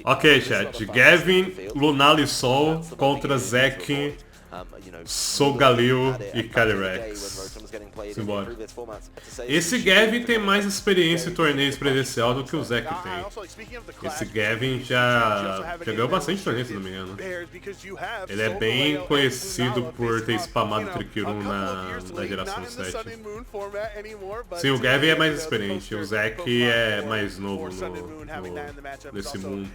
Ok, chat. Gavin, Lunala e Sol contra Zacian, Solgaleo e Calyrex. Simbora. Esse Gavin tem mais experiência em torneios presencial do que o Zac tem. Esse Gavin já ganhou bastante torneios, se não me engano. Ele é bem conhecido por ter spamado Triquirum na geração 7. Sim, o Gavin é mais experiente, o Zac é mais novo nesse mundo.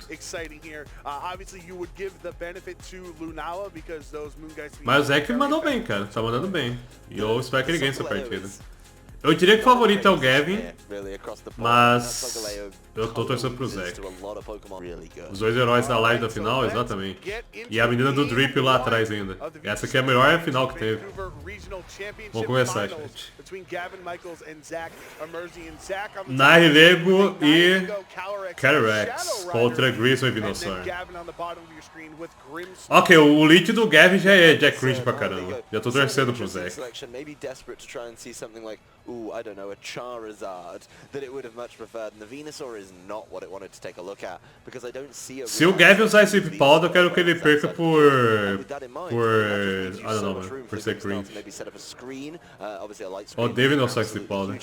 Mas o Zac mandou bem, cara, tá mandando bem. E eu espero que ele ganhe essa partida. Eu diria que o favorito é o Gavin, mas eu tô torcendo pro Zac. Os dois heróis da live da final, exatamente. E a menina do Drip lá atrás ainda. Essa aqui é a melhor final que teve. Vamos começar, gente. Nihilego e Calyrex contra Grayson e Venusaur. Ok, o lead do Gavin já é cringe pra caramba. Já tô torcendo pro Zac. Ooh, I don't know, a Charizard that it would have much preferred, and the Venusaur is not what it wanted to take a look at, because I don't see a... Se o Gavin usar esse Powder, eu quero que ele perca por I don't know, man, por ser cringe. Oh, David não sabe esse Powder.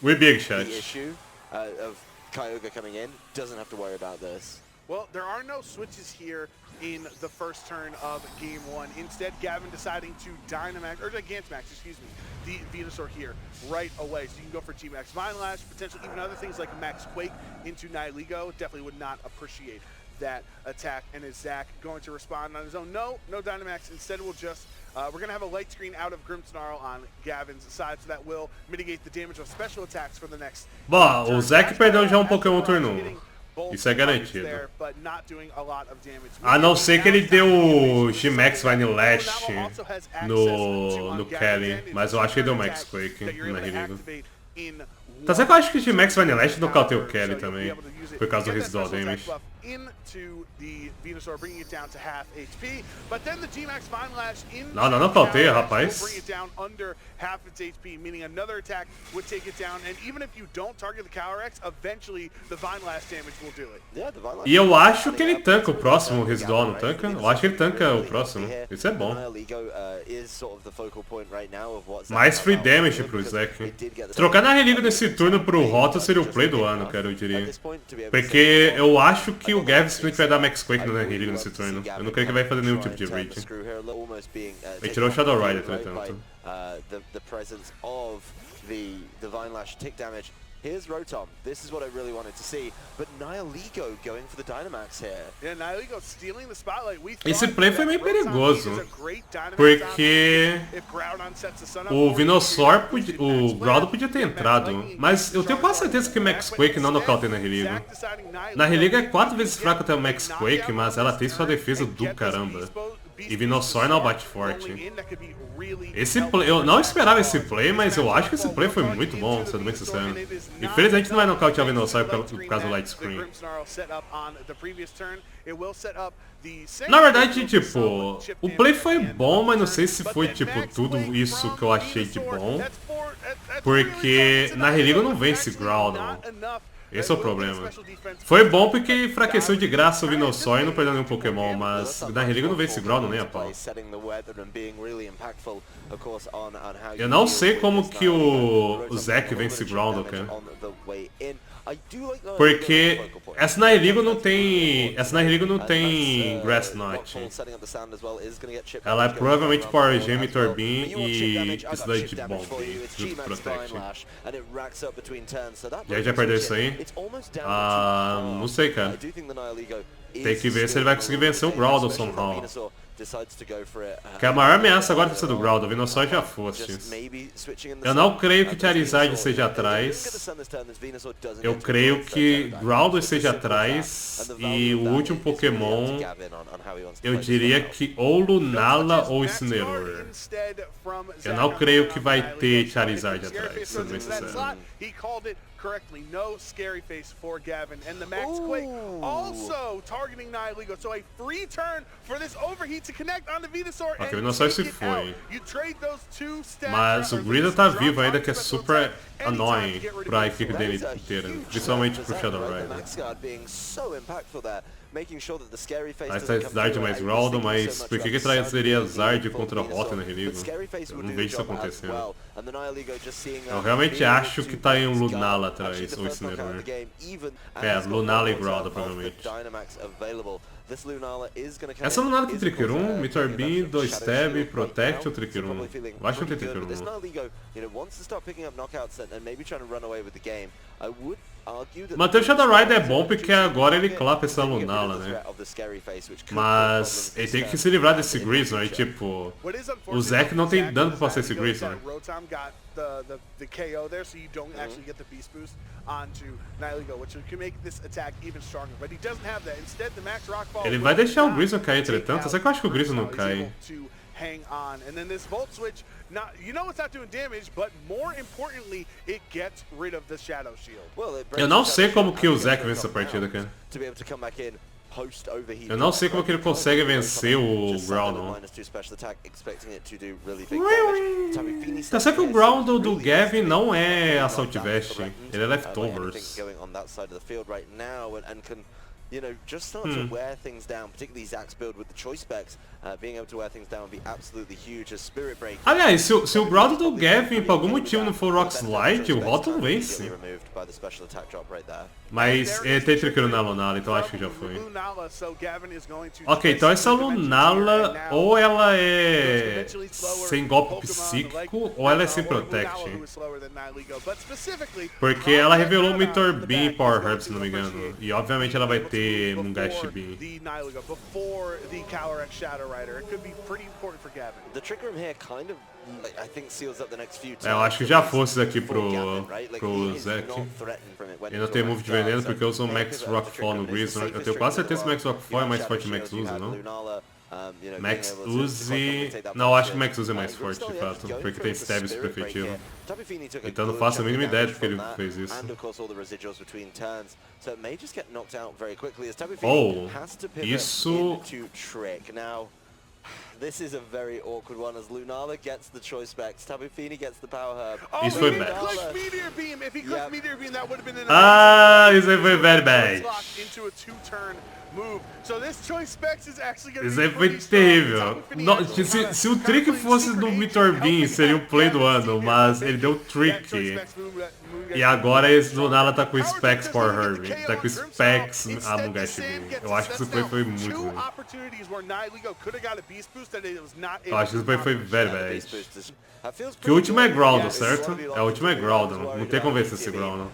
We big, chat. The issue of Kyogre coming in doesn't have to worry about this. Well, there are no switches here in the first turn of Game 1. Instead, Gavin deciding to Dynamax, or Gigantamax, excuse me, the Venusaur here right away. So you can go for G-Max Vine Lash, potentially even other things like Max Quake into Nihilego. Definitely would not appreciate that attack. And is Zac going to respond on his own? No Dynamax. Instead, we'll just... we're going to have a light screen out of Grimmsnarl on Gavin's side, so that will mitigate the damage of special attacks for the next... Bom, o Zac perdeu já Pokémon turno 1. Isso é garantido. A não ser que ele deu o G-Max Vine Lash no Kelly, mas eu acho que ele deu Max Quake na Reagindo. Tá certo que eu acho que o G-Max Vine Lash nocauteou o Kelly também, por causa do residual damage. Não nocauteia, rapaz. E eu acho que ele tanca o próximo residual, não tanca? Eu acho que ele tanca o próximo. Isso é bom. Mais free damage pro Zac. Trocar na Religa nesse turno pro Rota seria o play do ano, cara, eu diria. Porque eu acho que o Gavin simplesmente vai dar Max Quake na Religa nesse turno. Eu não creio que ele vai fazer nenhum tipo de reach. Ele tirou o Shadow Rider, entretanto. Here's Rotom. This is what I really wanted to see, but Nihilego going for the Dynamax here. Yeah, Nihilego stealing the spotlight. Esse play foi meio perigoso, porque o Venusaur, o Groudon podia ter entrado, mas eu tenho quase certeza que Max Quake não nocauteia na Religa. Na Religa é 4 vezes fraca até o Max Quake, mas ela tem sua defesa do caramba. E Venusaur não bate forte. Esse play, eu não esperava esse play, mas eu acho que esse play foi muito bom, sendo bem sincero. Infelizmente não vai nocautear o Venusaur por causa do Light Screen. Na verdade, tipo, o play foi bom, mas não sei se foi, tipo, tudo isso que eu achei de bom. Porque na Religa não vence Groudon. Esse é o problema. Foi bom porque enfraqueceu de graça o Venusaur e não perdeu nenhum Pokémon, mas na Religa não vence Groudon nem a pau. Eu não sei como que o Zac vence Groudon, cara. Porque essa na Religa não tem Grass Knot. Ela é provavelmente Power Gem, Turbine e Sludge de Bomb junto com Protect. Já perdeu isso aí? Não sei, cara. Tem que ver se ele vai conseguir vencer o Groudon somehow. Que a maior ameaça agora precisa do Groudon, Venusaur já fosse. Eu não creio que Charizard seja atrás. Eu creio que Groudon seja atrás. E o último Pokémon, eu diria que ou Lunala ou Incineroar. Eu não creio que vai ter Charizard atrás, sendo bem sincero. correctly. No scary face for Gavin. And the Max Quake also targeting Nihiligo. So a free turn for this overheat to connect on the Venusaur. Ok, o Venusaur se foi. You trade those two stats. Mas o Grida tá vivo ainda, que é super annoying pra equipe dele inteira. Principalmente pro Shadow Rider. Aí tá Zard mais Groudon, mas por que trazeria Zard contra Hot na Religo? Eu não vejo isso acontecendo. Eu realmente acho que tá em um Lunala atrás, ou Incineroar. É, Lunala e Groudon provavelmente. Essa Lunala tem Trick Room, Meteor Beam, 2 Stab, Protect ou Trick Room? Eu acho que não tem Trick Room. Manter o Shadow Rider é bom porque agora ele clapa essa Lunala, né? Mas ele tem que se livrar desse Grizzor e tipo... O Zac não tem dano pra passar esse Grizzor. The KO there, so you don't actually get the beast boost onto Nihiligo, which can make this attack even stronger. But he doesn't have that. Instead, the Max Rockfall. Ele vai deixar o Grizzor cair entretanto, só que eu acho que o Grizzor não cai. Hang on, and then this Volt Switch, you know it's not doing damage, but more importantly, it gets rid of the Shadow Shield. Eu não sei como que o Zac vence essa partida, cara. Eu não sei como que ele consegue vencer o Groudon. Tá certo que o Groudon do Gavin não é Assault Vest, ele é Leftovers. You know, just start to wear things down, particularly Zach's build with the choice specs, being able to wear things down would be absolutely huge as Spirit Break. Aliás, se o Groudon do Gavin por algum motivo não for Rock Slide, o Rotom vence. Mas ele tem Trick Room na Lunala, então acho que já foi. Ok, então essa Lunala ou ela é sem golpe psíquico ou ela é sem Protect. Porque ela revelou o Meteor Beam e Power Herb, se não me engano. E obviamente ela vai ter Mungashi Beam. Eu acho que já fosse daqui pro Zac. Eu não tenho move de veneno porque eu uso o Max Rockfall no Grizzor. Eu tenho quase certeza que o Max Rockfall é mais forte que o Max Uzi, não? Max Uzi... Não, acho que o Max Uzi é mais forte de fato, porque tem stab super efetivo. Então não faço a mínima ideia de que ele fez isso. Oh, isso... This is a very awkward one as Lunala gets the choice specs, Tabu Fini gets the power herb. Isso foi bad. Ah, isso aí foi very bad. Isso aí foi terrível. Se o trick fosse do Meteor Beam, seria o play do ano, mas ele deu trick. E agora esse Lunala tá com Specs Power Herb, tá com Specs a Mungashi Beam. Eu acho que isso foi muito ruim. Eu acho que isso foi very bad. Que o último é Groudon, certo? É, o último é Groudon. Não tem como vencer esse Groudon.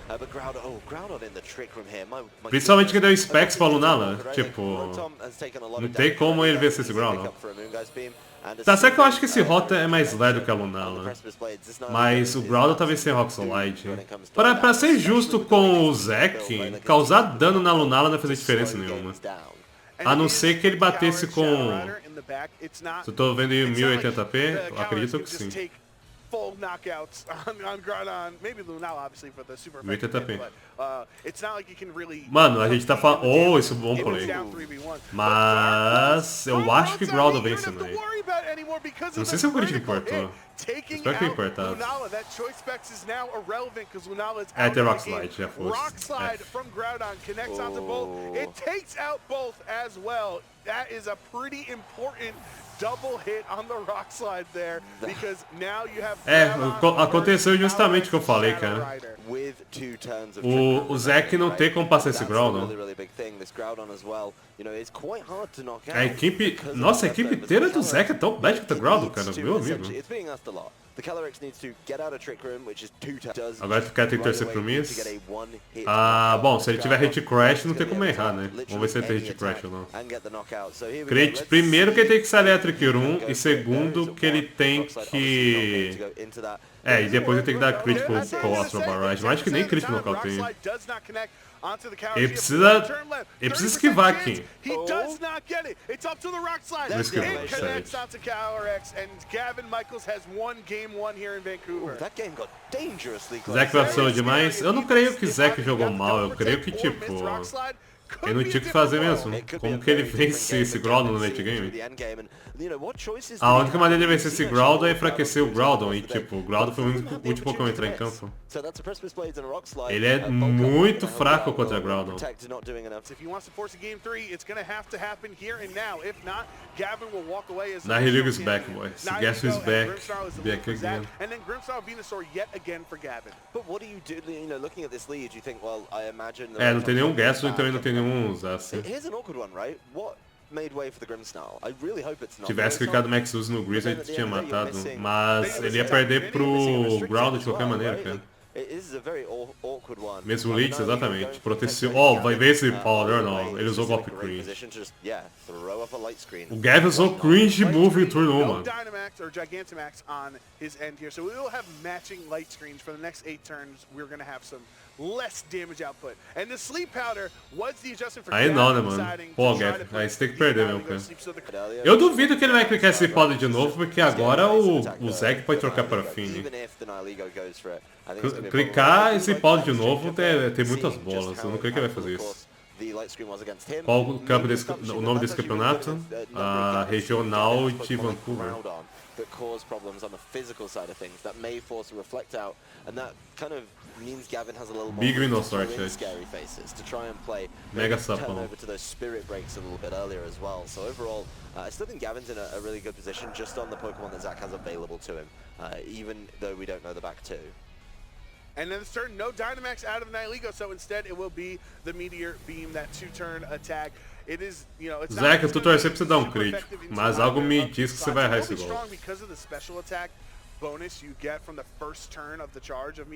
Principalmente que deu Specs pra Lunala. Tipo, não tem como ele vencer esse Groudon. Tá certo que eu acho que esse Rota é mais leve do que a Lunala. Mas o Groudon tá vencendo Rock Slide. Pra ser justo com o Zac, causar dano na Lunala não vai fazer diferença nenhuma. A não ser que ele batesse com... Se eu tô vendo em 1080p, eu acredito que sim. 1080p. Mano, a gente tá falando... Oh, isso é um bom play. Mas... eu acho que Groudon vence, né? Não sei se o Crítico importou. Espero que importasse. É, tem Rock Slide, já fosse. Rock Slide from Groudon connects onto Bolt. It takes out both as well. That is a pretty important double hit on the Rock Slide there, because now you have... aconteceu justamente o que eu falei, cara. O Zac não tem como passar esse Groudon. A equipe... Nossa, a equipe inteira do Zac é tão bad contra o Groudon, cara, meu amigo. Agora ficar tem que torcer pro Miss. Ah, bom, se ele tiver Hit Crash não tem como errar, né? Vamos ver se ele tem Hit Crash ou não. Primeiro que ele tem que sair a Trick Room e segundo que ele tem que... e depois ele tem que dar crítico com o Astro Barrage. Eu acho que nem crítico no local tem. onto the Kyogre. Ele precisa esquivar aqui. He does not get it. It's up to the rock slide. It connects onto Kyogre, and Gavin Michaels has won game 1 here in Vancouver. That game got dangerously close. Zac vacilou demais. Eu não creio que Zac jogou mal, eu creio que, tipo, ele não tinha o que fazer mesmo. Como que ele vence esse Groudon no late game? A única maneira de vencer esse Groudon é enfraquecer o Groudon. E tipo, o Groudon foi o último Pokémon a entrar em campo. Ele é muito fraco contra Groudon. Nihilego is back, boys. Gasso is back. Back again. And then Grimmsnarl Venusaur yet again for Gavin. But what do you do, you know, looking at this lead, you think, well, I imagine... Não tem nenhum Gasso e também não tem nenhum Zacian. Here's an awkward one, right? What made way for the Grimmsnarl? I really hope it's not. Se tivesse clicado Max Use no Grease, ele tinha matado. Mas ele ia perder pro Groudon de qualquer maneira, cara. Mesmo Leeds, exatamente. Proteção. Oh, vai ver esse Powder, não. Ele usou golpe cringe. O Gavin usou cringe move em turno 1, mano. Dynamax or Gigantamax on his end here. So we will have matching light screens for the next 8 turns. We're going to have some less damage output. And the sleep powder was the adjustment for Aí não, né, mano? Pô, Gavin, aí você tem que perder mesmo, cara. Eu duvido que ele vai clicar esse powder de novo, porque agora o Zac pode trocar para Fini. Clicar esse powder de novo tem muitas bolas. Eu não creio que ele vai fazer isso. Qual o nome desse campeonato? Regional de Vancouver. That cause problems on the physical side of things that may force a reflect out, and that kind of means Gavin has a little more scary faces to try and play. Mega turn over to those spirit breaks a little bit earlier as well. So overall, I still think Gavin's in a really good position just on the Pokemon that Zac has available to him, even though we don't know the back two. And then this turn, no Dynamax out of Nihilego, so instead it will be the Meteor Beam, that 2-turn attack. It is, you know, it's Zac, eu tô torcendo pra você dar um crítico, mas algo me diz que você vai errar esse gol.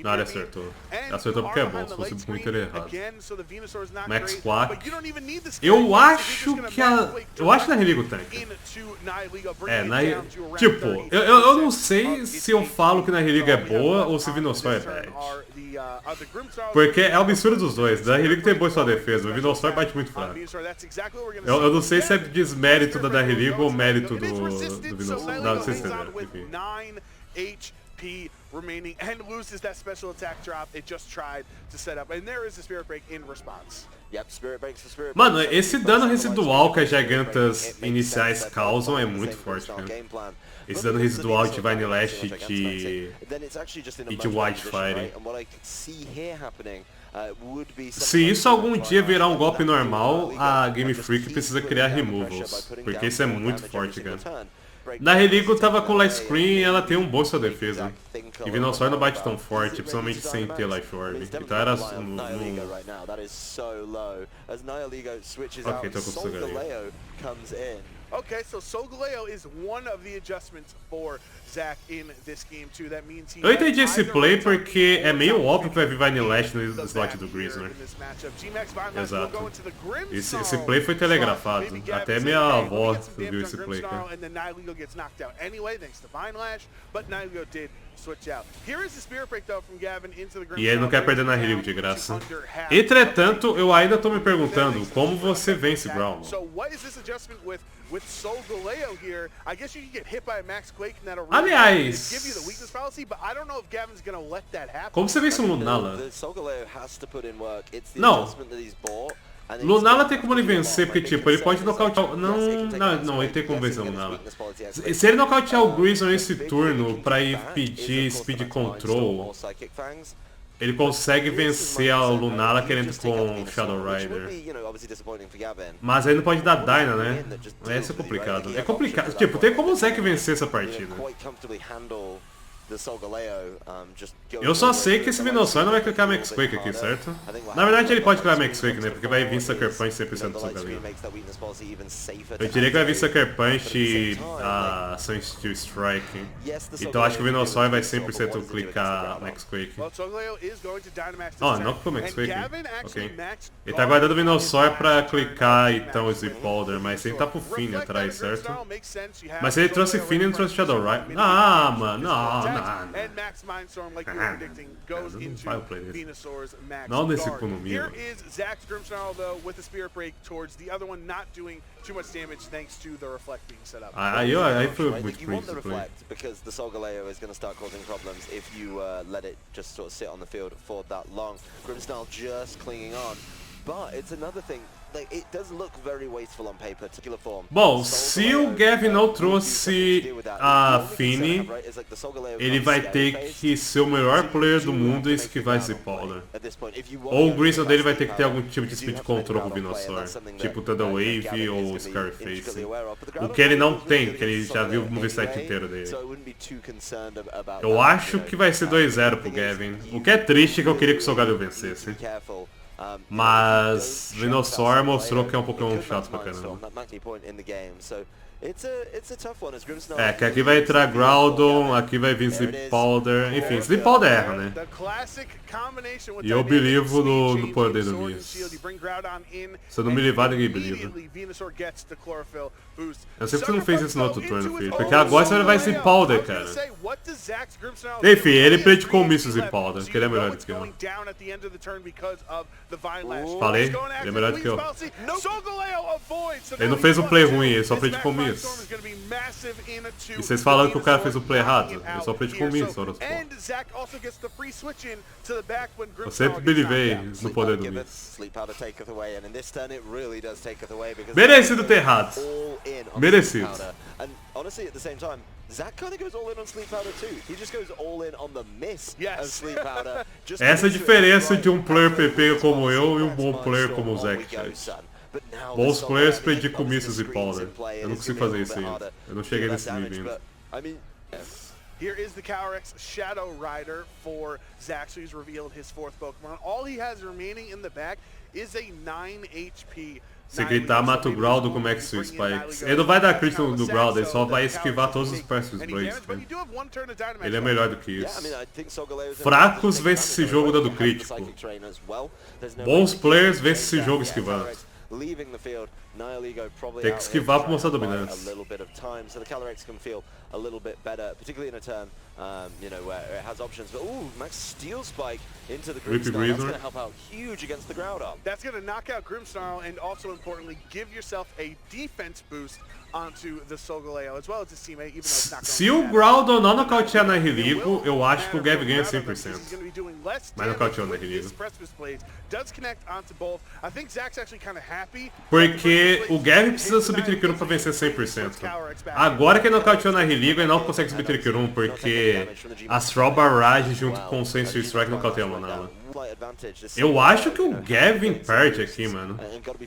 Não, ele acertou. Acertou porque é bom, se fosse muito ele errado. Max Quack. Eu acho que a Nihilego tank. Tipo, eu não sei se eu falo que a Nihilego é boa ou se Venusaur é bad. Porque é a mistura dos dois. A Nihilego tem boa sua defesa, o Venusaur bate muito fraco. Eu não sei se é desmérito da Nihilego ou mérito do Venusaur. Não sei se é. HP remaining and loses that special attack drop it just tried to set up, and there is a Spirit Break in response. Mano, esse dano residual que as gigantas iniciais causam é muito forte, cara. Esse dano residual de Vine Lash e de Wildfire. Se isso algum dia virar um golpe normal, a Game Freak precisa criar removals, porque isso é muito forte, cara. Nihilego tava com Light Screen e ela tem um bom sua defesa. E Venusaur não bate tão forte, principalmente sem ter Life Orb. Então era Ok, tô com o Solgaleo. Okay, so Solgaleo is one of the adjustments for Zac in this game too. That means he. Eu entendi esse play porque é meio óbvio que vai vir Vine Lash no slot do Grizzler. Exato. Esse play foi telegrafado. Até minha avó viu esse play, cara. E ele não quer perder na Nihilego de graça. Entretanto, eu ainda tô me perguntando como você vence Ground. Aliás, como você vence um Lunala? Não. Lunala tem como ele vencer, porque tipo, ele pode nocautear... Não, ele tem como vencer o Lunala. Se ele nocautear o Grizzly nesse turno pra ir pedir Speed Control, ele consegue vencer a Lunala querendo com o Shadow Rider. Mas aí não pode dar Dyna, né? Esse é complicado. É complicado. Tipo, tem como o Zac vencer essa partida. Eu só sei que esse Venusaur não vai clicar Max Quake aqui, certo? Na verdade ele pode clicar Max Quake, né? Porque vai vir Sucker Punch 100% do Solgaleo. Eu diria que vai vir Sucker Punch e a ação Steel Strike. Então acho que o Venusaur vai 100% clicar Max Quake. Oh, não clicou Max Quake? Ok. Ele tá guardando o Venusaur pra clicar então o Zipolder, mas ele tá pro Fini atrás, certo? Mas se ele trouxe Fini, ele não trouxe Shadow Rider. Ah, mano, não. and Max Mindstorm, like you were predicting, goes into Venusaur's Max Não nessa Guard. economia. Here is Zach's Grimmsnarl, though, with the Spirit Break towards the other one, not doing too much damage thanks to the Reflect being set up. Aí foi muito You want the Reflect because the Solgaleo is going to start causing problems if you let it just sort of sit on the field for that long. Grimmsnarl just clinging on, but it's another thing. Like, it does look very wasteful on paper, particular form. Bom, se o Gavin não trouxe a Fini, ele vai ter que ser o melhor player do mundo e esquivar esse Powder. Ou o Gristle dele vai ter que ter algum tipo de speed control com o Venusaur, tipo Thunder Wave ou Scarface. O que ele não tem, que ele já viu o moveset inteiro dele. Eu acho que vai ser 2-0 pro Gavin. O que é triste, que eu queria que o Solgaleo vencesse. Mas Venusaur mostrou que é um Pokémon chato pra caramba. É, que aqui vai entrar Groudon, aqui vai vir Sleep Powder, enfim, Sleep Powder erra, né? E eu believe no poder do Miss. Se eu não me livrar, ninguém believe. Eu sei que você não fez isso no outro turno, filho, porque agora você vai Sleep Powder, cara. Enfim, ele predicou o Miss Sleep Powder, que ele é melhor do que eu. Falei, ele é melhor do que eu. Ele não fez um play ruim, ele só predicou o Miss. E vocês falaram que o cara fez o play errado, ele só predicou o Miss, horas eu sempre belivei no poder do Miss. Merecido ter errado. Merecido. Essa é a diferença de um player PP como eu e um bom player como o Zac. Bons players predicam misses e Powder. Eu não consigo fazer isso ainda. Eu não cheguei nesse nível ainda. Here is the Calyrex Shadow Rider for Zac, so he's revealed his fourth Pokemon. All he has remaining in the back is a 9 HP. Se gritar, mata o Groudon com Max Spikes. Ele não vai dar crit no Groudon, ele só vai esquivar todos os Precious Blades. Ele é melhor do que isso. Fracos vencem esse jogo dando crítico. Bons players vencem esse jogo esquivando. Tem que esquivar pra mostrar dominância. You know, where it has options, but ooh, Max Steel Spike into the Grimmsnarl. That's going to help out huge against the Groudon. That's going to knock out Grimmsnarl and also importantly give yourself a defense boost onto the Solgaleo as well as his teammate, even though it's not going. Se o Groudon não nocautear na Religo, eu acho que o Gav ganha 100%. Mas nocauteou na Religo. Porque o Gav precisa subir Trick 1 pra vencer 100%. Agora que ele nocauteou na Religo, ele não consegue subir Trick 1 porque Astral Barrage junto com o Sensor Strike nocauteia a Lunala. Eu acho que o Gavin perde aqui, mano.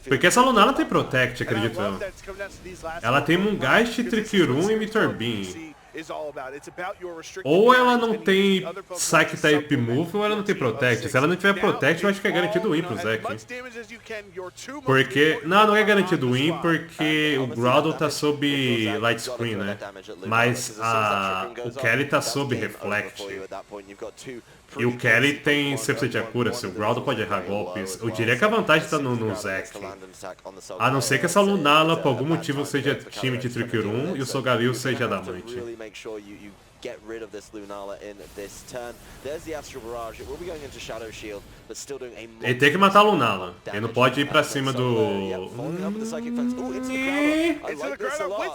Porque essa Lunala tem Protect, acredito eu. Ela tem Moongeist, Trick-Room e Meteor Beam. Ou ela não tem Psych Type Move ou ela não tem Protect. Se ela não tiver Protect, eu acho que é garantido win pro Zac. Porque... Não é garantido win porque o Groudon tá sob Light Screen, né? Mas o Kelly tá sob Reflect. E o Kelly tem 100% de accuracy, o Groudon pode errar golpes. Eu diria que a vantagem tá no Zac. A não ser que essa Lunala, por algum motivo, seja time de Trick Room e o Solgaleo seja adamante. Get rid of this Lunala in this turn. There's the Astral Barrage. It will be going into Shadow Shield, but still doing a ele tem que matar a Lunala. Ele não pode ir pra cima do...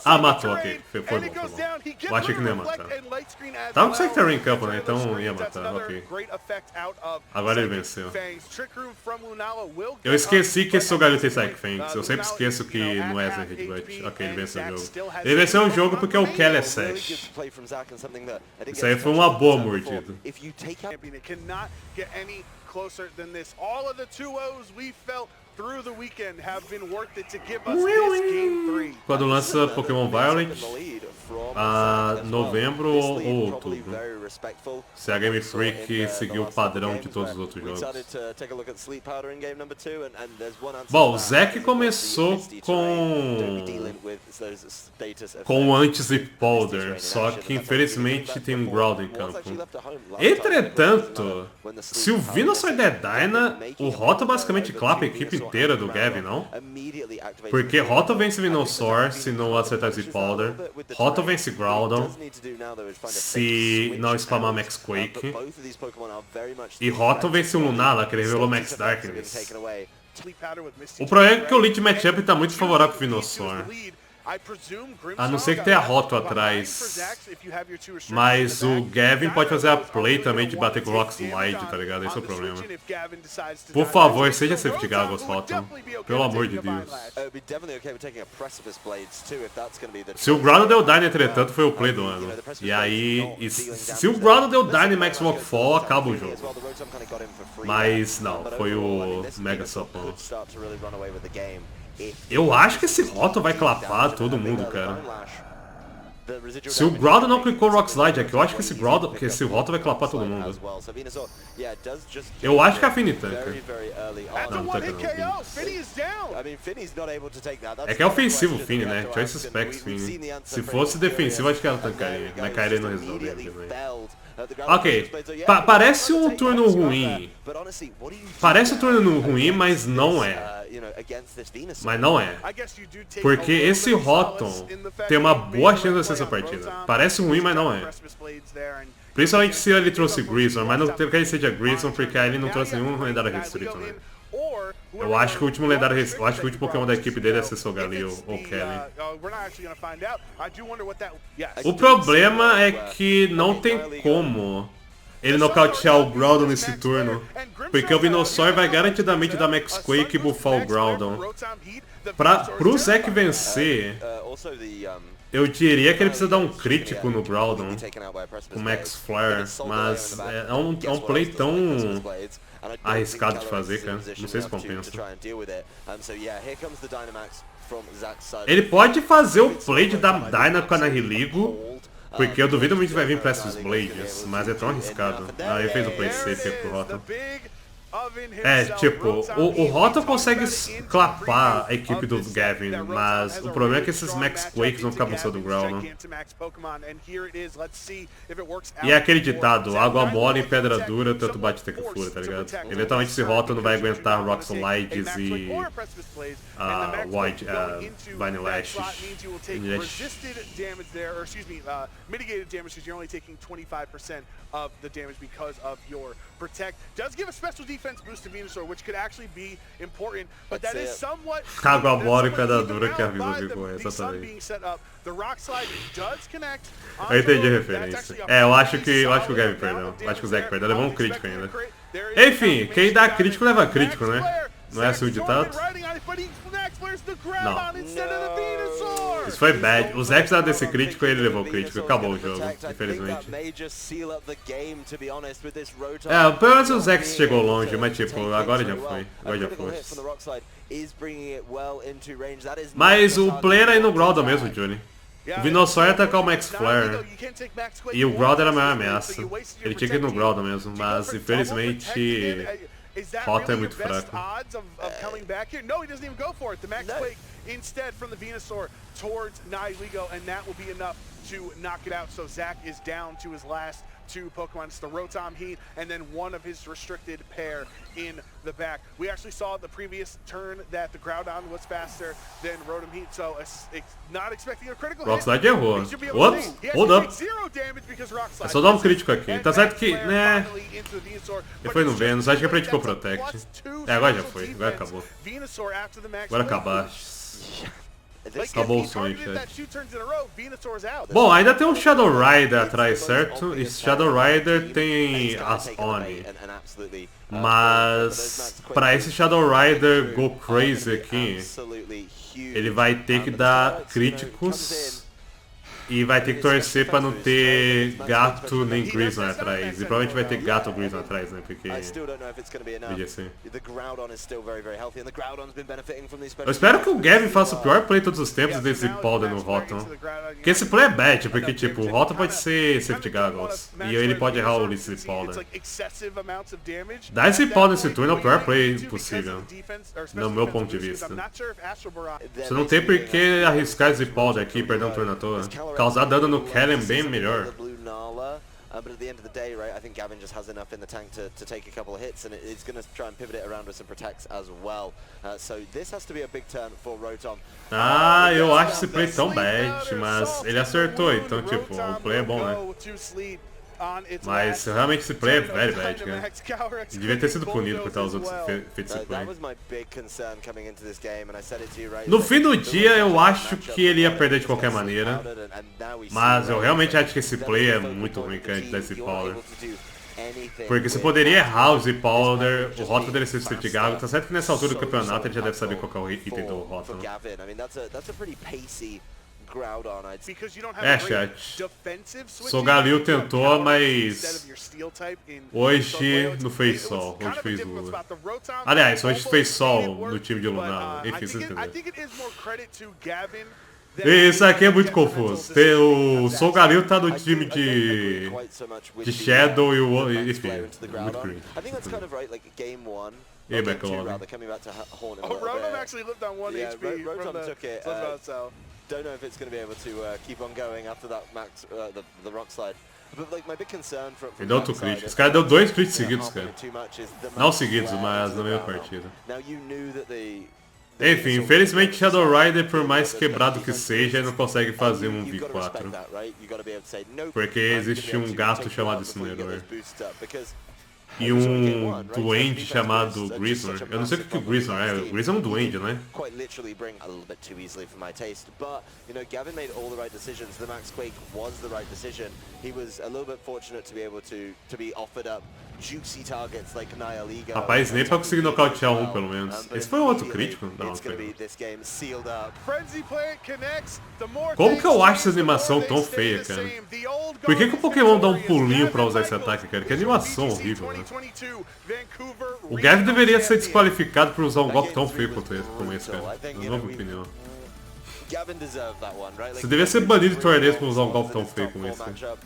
Ah, matou, ok. Foi bom, foi bom. Eu achei que não ia matar. Tava com o Secretary em campo, né? Então ia matar, ok. Agora ele venceu. Eu esqueci que esse Solgaleo tem Psychic Fangs. Eu sempre esqueço que não é Zen Headbutt. Ok, ele venceu o jogo. Ele venceu o jogo porque o Kelly é Sash. Isso aí foi uma boa mordida. Quando lança Pokémon Violet, novembro ou outubro. Se a Game Freak seguiu o padrão de todos os outros jogos. Bom, o Zac começou com anti-Sleep Powder, só que infelizmente tem um Groudon em campo. Entretanto, se o Venusaur der Dyna, o Rota basicamente clapa a equipe inteira do Gavin, não? Porque Roto vence Venusaur se não acertar Z-Powder. Roto vence Groudon se não spamar Max Quake. E Roto vence o Lunala, que ele revelou Max Darkness. O problema é que o lead matchup tá muito favorável pro Venusaur. A não ser que tenha Roto atrás. Mas o Gavin pode fazer a play também de bater com o Rock Slide, tá ligado? Esse é o problema. Por favor, seja Safety Goggles, Roto. Pelo amor de Deus. Se o Groudon deu Dyne, entretanto, foi o play do ano. E aí, se o Groudon deu Dyne Max Rockfall, acaba o jogo. Mas não, foi o Mega Sapão. Eu acho que esse Roto vai clapar todo mundo, cara. Se o Groudon não clicou o Rock Slide aqui, eu acho que esse Roto vai clapar todo mundo. Eu acho que a Fini tanca. Não, não tanca não. É que é ofensivo o Fini, né? Choice Specs Fini. Se fosse defensivo, acho que ela tancaria. Mas Kairi não resolve, obviamente. Ok, parece um turno ruim. Parece um turno ruim, mas não é. Mas não é. Porque esse Rotom tem uma boa chance de ser essa partida. Parece ruim, mas não é. Principalmente se ele trouxe Grizzon, mas não quero que ele seja Grizzon porque ele não trouxe nenhum lendário restrito, né? Eu acho que o último lendário, eu acho que o último Pokémon da equipe dele é ser Solgaleo ou Kelly. O problema é que não tem como ele nocautear o Groudon nesse turno, porque o Venusaur vai garantidamente dar Max Quake e buffar o Groudon. Pro Zac vencer, eu diria que ele precisa dar um crítico no Groudon com Max Flare, mas é um play tão arriscado de fazer, cara. Não sei se compensa. Ele pode fazer o play de dar Dyna com a Nihiligo, porque eu duvido muito que vai vir pra esses Blades, mas é tão arriscado. Ah, ele fez o play safe pro Rotom. É, tipo, o Rotom consegue clapar a equipe do Gavin, mas o problema é que esses Max Quakes vão ficar buçando o Groudon. E é aquele ditado, água mole em pedra dura, tanto bate até que fura, tá ligado? Eventualmente esse Rotom não vai aguentar Rock Slides e Vine Lash. Mitigated damage because you're only taking 25% of the damage because of your protect. Does give a special defense boost to Venusaur, which could actually be important, but that is somewhat. Água mole em pedra dura que a vida ficou, exatamente. Eu entendi a referência. É, eu acho que o Gavin perdeu. Acho que o Zac perdeu, levou um crítico ainda. Enfim, quem dá crítico leva crítico, né? Não é assim o ditado? Não. Isso foi bad. O Zac precisava desse crítico e ele levou o crítico. Acabou o jogo, infelizmente. É, pelo menos o Zac chegou longe, mas tipo, agora já foi. Agora já foi. Mas o player aí no Groudon mesmo, Johnny. O Venusaur ia atacar o Max Flare e o Groudon era a maior ameaça. Ele tinha que ir no Groudon mesmo, mas infelizmente Rotom é muito fraco. Instead from the Venusaur towards Nihiligo, and that will be enough to knock it out. So Zac is down to his last two Pokemon. It's the Rotom Heat and then one of his restricted pair in the back. We actually saw the previous turn that the Groudon was faster than Rotom Heat, so not expecting a critical hit. Rock Slide errou. Whoops, hold up. É só dar um crítico aqui. Tá certo que, né? Ele foi no Venus, acho que é pra Critical Protect. É, agora já foi, agora acabou. Agora acabar. Acabou o sonho, chat. Bom, ainda tem um Shadow Rider atrás, certo? E Shadow Rider tem as Oni. Mas pra esse Shadow Rider go crazy aqui, ele vai ter que dar críticos e vai ter que torcer pra não ter gato nem Grizzon atrás. E provavelmente vai ter gato ou Grizzon atrás, né? Porque podia ser. Eu espero que o Gavin faça o pior play de todos os tempos desse Powder no Rotom. Porque esse play é bad, porque tipo, o Rotom pode ser Safety Goggles. E ele pode errar o Leaf Powder. Dar esse Powder nesse turno é o pior play possível, no meu ponto de vista. Você não tem por que arriscar esse Powder aqui e perder um turno à toa. Causar dano no Kellen bem melhor. But at the end of the day, right, I think Gavin just has enough in the tank to take a couple of hits, and it's going to try and pivot it around with some protects as well. So this has to be a big turn for Rotom. Ah, eu acho esse play tão bad, mas ele acertou, então tipo, o play é bom, né? Mas realmente esse play é very bad, cara. Ele devia ter sido punido por estar os outros feito esse play. No fim do dia, eu acho que ele ia perder de qualquer maneira. Mas eu realmente acho que esse play é muito ruim, cara, de dar esse Powder. Porque você poderia errar o Z-Powder, o Rotom dele ser Street Gago. Tá certo que nessa altura do campeonato ele já deve saber qual que é o item do Rotom. É, chat. Sogalil tentou, mas hoje não fez sol. Hoje fez Lula. Aliás, hoje fez sol no time de Lunado. Enfim, vocês entenderam. Isso aqui é muito confuso. O Sogalil tá no time de Shadow e o... Enfim, muito cringe. E aí, Backlog? Rotom actually lived on 1 HP from the... Don't know if it's going to be able to keep on going after that max the rock slide. But like my big concern from ele deu outro crit. Esse cara deu 2 crits seguidos, cara. Não seguidos, mas na mesma partida. Enfim, infelizmente Shadow Rider, por mais quebrado que seja, ele não consegue fazer um V4. Porque existe um gato chamado Incinerador. E um duende chamado Grizzler. Eu não sei o que o Grizzler é. O Grizzler é um duende, né? Rapaz, nem pra conseguir nocautear um, pelo menos. Esse foi um outro crítico. Não, foi. Como que eu acho essa animação tão feia, cara? Por que o Pokémon dá um pulinho pra usar esse ataque, cara? Que animação horrível, né? O Gavin deveria ser desqualificado por usar um golpe tão feio como esse, cara. Na minha opinião. Você devia ser banido de torneios por usar um golpe tão feio como esse, cara.